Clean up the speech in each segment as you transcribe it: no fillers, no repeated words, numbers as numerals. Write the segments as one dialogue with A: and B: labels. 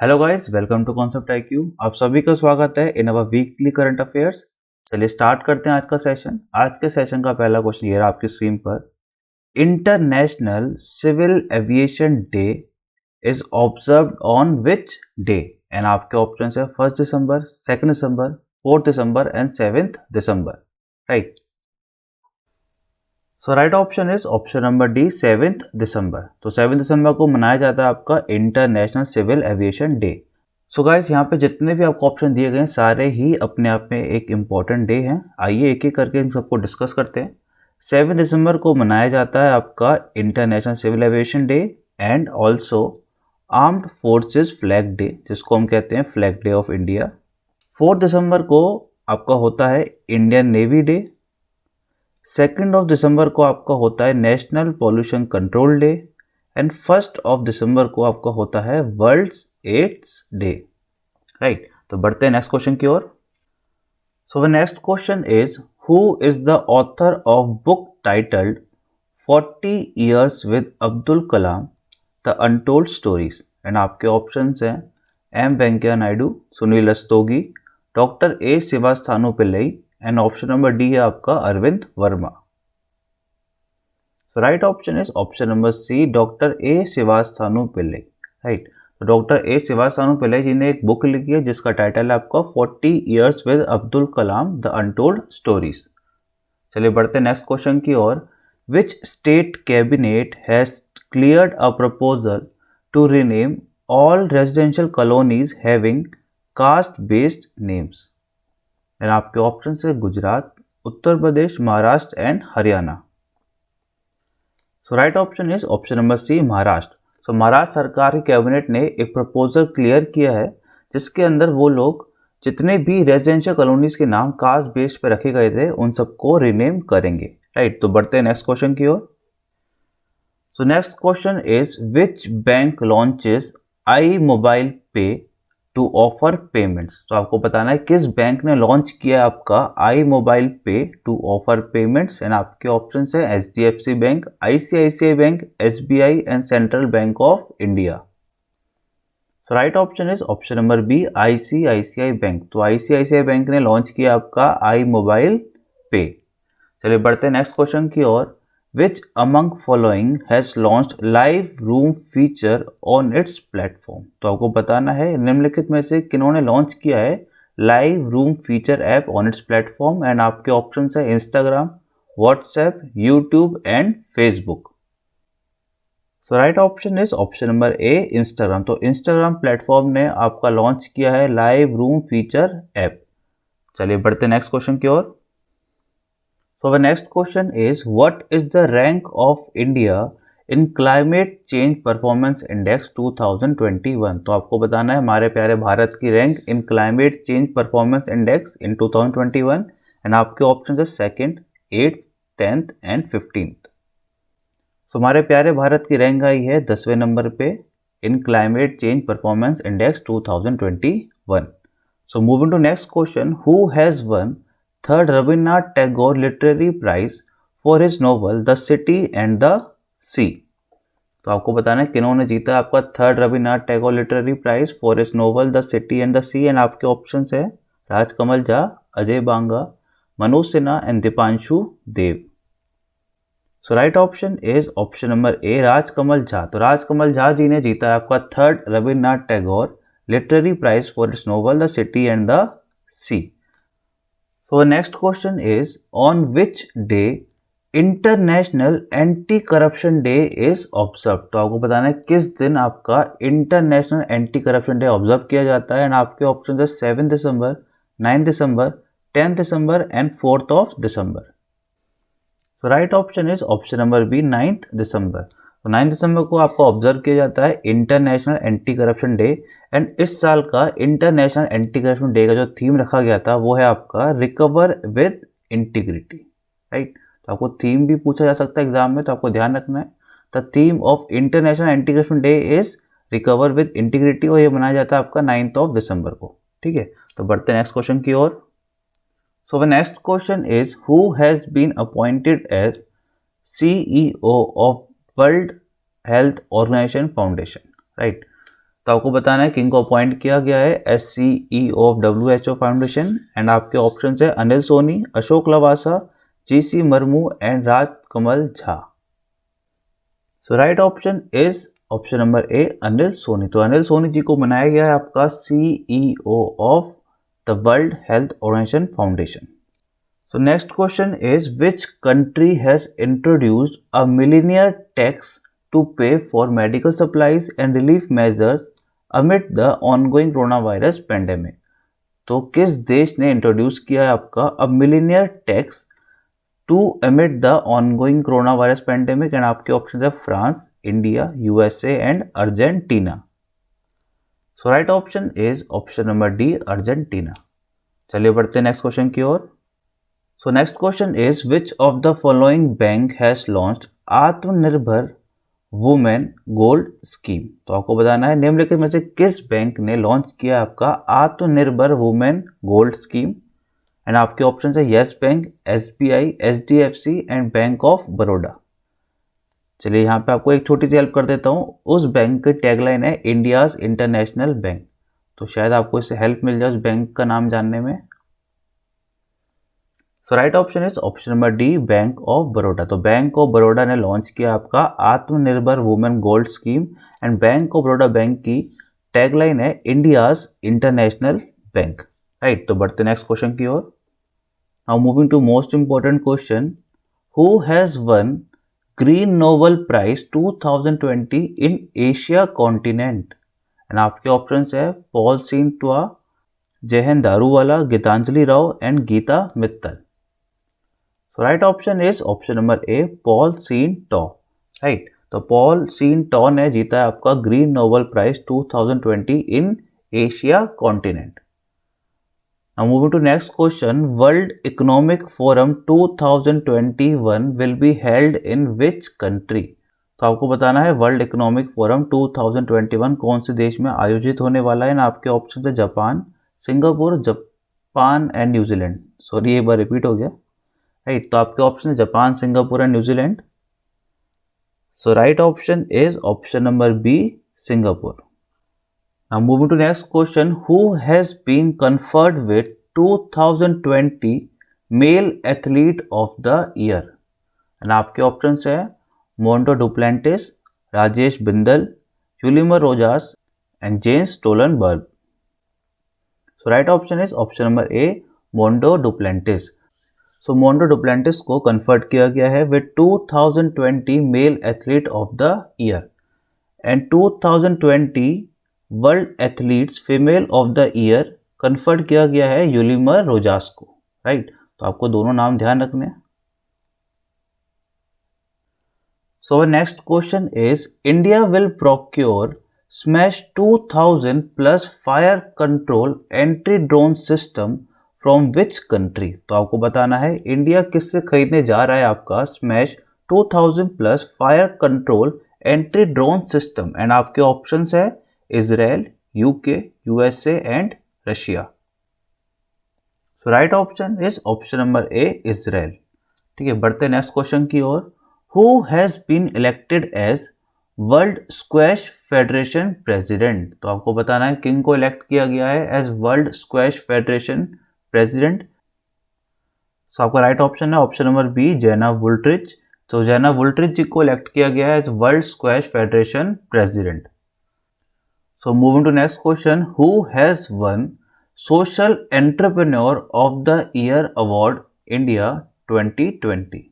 A: Hello guys, welcome to concept IQ। आप सभी का स्वागत है in our weekly current affairs. चलिए स्टार्ट करते हैं आज का सेशन। आज के सेशन का पहला क्वेश्चन ये रहा आपकी स्क्रीन पर। International civil aviation day is observed on which day? And आपके ऑप्शन है 1 दिसंबर, 2 दिसंबर, 4 दिसंबर एंड 7 दिसंबर। Right, so right option is option number D, 7 दिसंबर। तो 7 दिसंबर को मनाया जाता है आपका international civil aviation day. So guys, यहाँ पे जितने भी आपको ऑप्शन दिए गए हैं सारे ही अपने आप में एक इम्पॉर्टेंट डे हैं। आइए एक एक करके इन सबको डिस्कस करते हैं। 7 दिसंबर को मनाया जाता है आपका international civil aviation day and also armed forces flag day, जिसको हम कहते हैं फ्लैग डे ऑफ इंडिया। 4 दिसंबर को आपका होता है इंडियन नेवी डे। 2 दिसंबर को आपका होता है national pollution control day and 1 दिसंबर को आपका होता है वर्ल्ड एड्स डे। राइट, तो बढ़ते हैं नेक्स्ट क्वेश्चन की ओर। So the next question is, who is the author of book titled 40 Years with Abdul Kalam the untold stories? And आपके ऑप्शंस हैं M Venkaiah Naidu, Sunil Rastogi, doctor A Sivathanu Pillai and option number D है आपका Arvind Verma. So right option is option number C, doctor A Sivathanu Pillai. Right, तो doctor A Sivathanu Pillai ji ने एक book लिखी है जिसका टाइटल है आपका 40 Years with Abdul Kalam the untold stories. चलिए बढ़ते हैं नेक्स्ट क्वेश्चन की ओर। Which state cabinet has cleared a proposal to rename all residential colonies having caste based names? And आपके ऑप्शन है Gujarat, Uttar Pradesh, Maharashtra and Haryana. So right option is option number C, Maharashtra. So Maharashtra सरकार की cabinet ने एक प्रपोजल क्लियर किया है जिसके अंदर वो लोग जितने भी रेजिडेंशियल कॉलोनीज के नाम कास्ट बेस्ड पे रखे गए थे उन सबको रिनेम करेंगे। राइट, तो बढ़ते हैं नेक्स्ट क्वेश्चन की ओर। So next question is, which bank launches I mobile pay to offer payments? तो आपको बताना है किस बैंक ने लॉन्च किया आपका I mobile pay to offer payments. And आपके ऑप्शन है HDFC bank, ICICI bank, SBI and central bank of India. तो right option is option number B, ICICI bank. तो ICICI बैंक ने लॉन्च किया आपका आई मोबाइल पे। चलिए बढ़ते हैं नेक्स्ट क्वेश्चन की ओर। Which among following has launched live room feature on its platform? तो आपको बताना है निम्नलिखित में से किन्होंने लॉन्च किया है live room feature app on it's platform. And आपके ऑप्शन है Instagram, WhatsApp, YouTube and Facebook. So right option is option number A, Instagram. तो इंस्टाग्राम प्लेटफॉर्म ने आपका लॉन्च किया है लाइव रूम फीचर ऐप। चलिए बढ़ते नेक्स्ट क्वेश्चन की ओर। So the next question is, what is the rank of India in Climate Change Performance Index 2021? तो आपको बताना है हमारे प्यारे भारत की rank in climate change performance index in 2021। And आपके ऑप्शन है 2nd, 8th, 10th and 15th। सो हमारे प्यारे भारत की रैंक आई है 10वें नंबर पे in climate change performance index 2021। So moving to next question, who has won third Rabindranath Tagore literary prize for his novel the city and the sea? तो आपको बताना है किन्होंने जीता आपका third Rabindranath Tagore literary prize for his novel the city and the sea. And आपके options है Rajkamal Jha, Ajay Banga, Manoj Sinha and Deepanshu Dev. So right option is option number ए, राजकमल झा। तो राजकमल झा जी ने जीता आपका third Rabindranath Tagore literary prize for his novel the city and the sea. So the next question is, on which day international anti corruption day is observe? तो आपको बताना है किस दिन आपका international anti corruption day observe किया जाता है। एंड आपके ऑप्शन है 7 दिसंबर, 9 दिसंबर, 10 दिसंबर एंड 4 दिसंबर। तो right option is option number B, 9 दिसंबर। तो 9 दिसंबर को आपको ऑब्जर्व किया जाता है international anti corruption day. And इस साल का इंटरनेशनल एंटी करप्शन डे का जो थीम रखा गया था वो है आपका रिकवर विद इंटीग्रिटी। राइट, तो आपको थीम भी पूछा जा सकता है एग्जाम में, तो आपको ध्यान रखना है the theme of international anti corruption day is recover with integrity, और ये मनाया जाता है आपका 9 दिसंबर को। ठीक है, तो बढ़ते हैं नेक्स्ट क्वेश्चन की ओर। So the next question is, who has been appointed as CEO of world health organization foundation? Right, तो आपको बताना है किंग को अपॉइंट किया गया है as CEO of WHO foundation and आपके ऑप्शन है Anil Soni, Ashok Lavasa, GC Murmu and Raj Kamal Jha. So right option is option number A Anil Soni. तो अनिल सोनी जी को बनाया गया है आपका CEO of the world health organization foundation. So next question is which country has introduced a millionaire tax to pay for medical supplies and relief measures amid the ongoing coronavirus pandemic? तो किस देश ने introduce किया है आपका a millionaire tax to amid the ongoing coronavirus pandemic and आपके option है France, India, USA and Argentina. So right option is option number D Argentina. चलिए बढ़ते हैं नेक्स्ट क्वेश्चन की ओर। So next question is which of the following bank has launched आत्मनिर्भर women gold scheme? तो आपको बताना है निम्नलिखित में से किस बैंक ने लॉन्च किया आपका Aatmanirbhar women gold scheme and आपके ऑप्शन है yes bank, SBI, HDFC and bank of Baroda. चलिए यहाँ पे आपको एक छोटी सी हेल्प कर देता हूँ। उस बैंक की टैगलाइन है इंडियाज इंटरनेशनल बैंक, तो शायद आपको इससे हेल्प मिल जाए उस बैंक का नाम जानने में। So right option is option number D bank of Baroda. तो बैंक ऑफ बड़ौदा ने लॉन्च किया आपका Aatmanirbhar women gold scheme and bank of Baroda bank की टैगलाइन है इंडियाज इंटरनेशनल बैंक। राइट, तो बढ़ते नेक्स्ट क्वेश्चन की ओर। Now moving to most important question, who has won green Nobel prize 2020 in Asia continent? And आपके option है Paul Sein Twa, Jehan Daruvala, Geetanjali Rao and Geeta Mittal. So right option is option number A Paul Sein Twa. Right, तो Paul Sein Twa ने जीता है आपका green Nobel prize 2020 in Asia continent. Now moving to next question, world economic forum 2021 will be held in which country? तो आपको बताना है world economic forum 2021 कौन से देश में आयोजित होने वाला है। आपके ऑप्शन है Japan, Singapore, Japan and New Zealand. Sorry एक बार रिपीट हो गया। राइट, तो आपके ऑप्शन है Japan, Singapore and New Zealand. So right option is option number B Singapore. Now moving to next question, who has been conferred with 2020 mail athlete of the year? And आपके option है Monte डुप्लेंटिस, Rajesh Bindal, यूलिमर Rojas and James Stoltenberg. So right option is option number A Monte डुप्लेंटिस। So Monte डुप्लेंटिस को confer किया गया है with 2020 mail athlete of the year and 2020 world athletes female of the year confer किया गया है यूलिमर Rojas को। Right, तो आपको दोनों नाम ध्यान रखने हैं। सो next question is India will procure smash 2000 plus fire control entry drone system from which country? तो आपको बताना है इंडिया किससे खरीदने जा रहा है आपका smash 2000 plus fire control entry drone system and आपके ऑप्शंस है Israel, UK, USA and Russia. So right option is option number A Israel. ठीक है, बढ़ते नेक्स्ट क्वेश्चन की ओर। Who has been elected as world squash federation president? तो आपको बताना है किंग को इलेक्ट किया गया है as world squash federation president. So आपका राइट ऑप्शन है option number B Zena Wooldridge. तो जेना वुल्ट्रिच जी को इलेक्ट किया गया है as world squash federation president. So moving to next question, who has won social entrepreneur of the year award India 2020?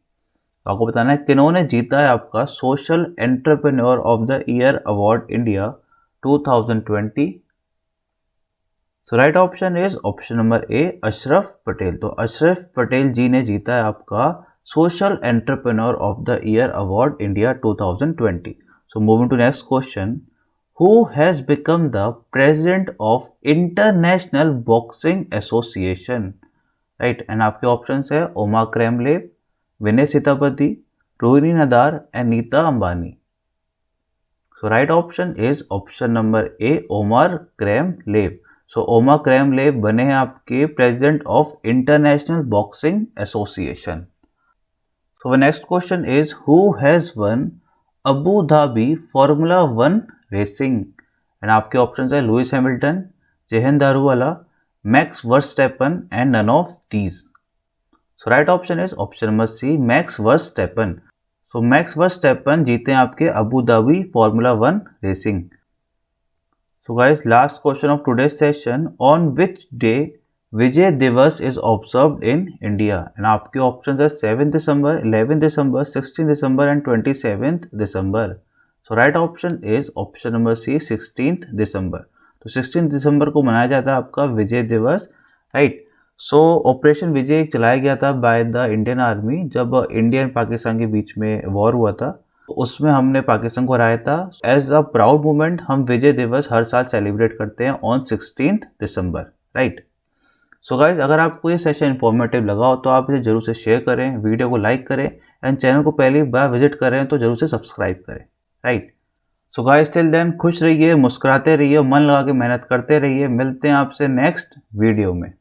A: आपको बताना है किन्होंने जीता है आपका social entrepreneur of the year award India 2020? So right option is option number ए अशरफ पटेल। तो अशरफ पटेल जी ने जीता है आपका social entrepreneur of the year award India 2020। So moving to next question, who has become the president of international boxing association? Right, and आपके option है Umar Kremlev, Vinay Sitapati, Rohini Nadar and Nita Ambani. So right option is option number A Umar Kremlev. So Umar Kremlev बने हैं आपके president of international boxing association. So next question is who has won Abu Dhabi formula 1 racing? And आपके option है Lewis Hamilton, Jehan Daruvala, Max Verstappen and none of these. So right option is option number C, Max Verstappen. So Max Verstappen जीते हैं आपके Abu Dhabi formula 1 racing. So guys, last question of today's session, on which day Vijay Diwas is observed in India? And आपके options है 7 December, 11 December, 16 December and 27th December. So right option is option number C, 16th December. तो 16 दिसंबर को मनाया जाता है आपका विजय दिवस, right. सो operation विजय चलाया गया था बाय द इंडियन आर्मी जब इंडिया एंड पाकिस्तान के बीच में वॉर हुआ था, उसमें हमने पाकिस्तान को हराया था। एज अ प्राउड मोमेंट हम विजय दिवस हर साल सेलिब्रेट करते हैं on 16 December, right. So guys, अगर आपको ये सेशन इन्फॉर्मेटिव लगा हो तो आप इसे जरूर से शेयर करें, वीडियो को लाइक करें एंड चैनल को पहली बार विजिट करें तो जरूर से सब्सक्राइब करें, right. So guys, till then खुश रहिए, मुस्कुराते रहिए, मन लगा के मेहनत करते रहिए। मिलते हैं आपसे नेक्स्ट वीडियो में।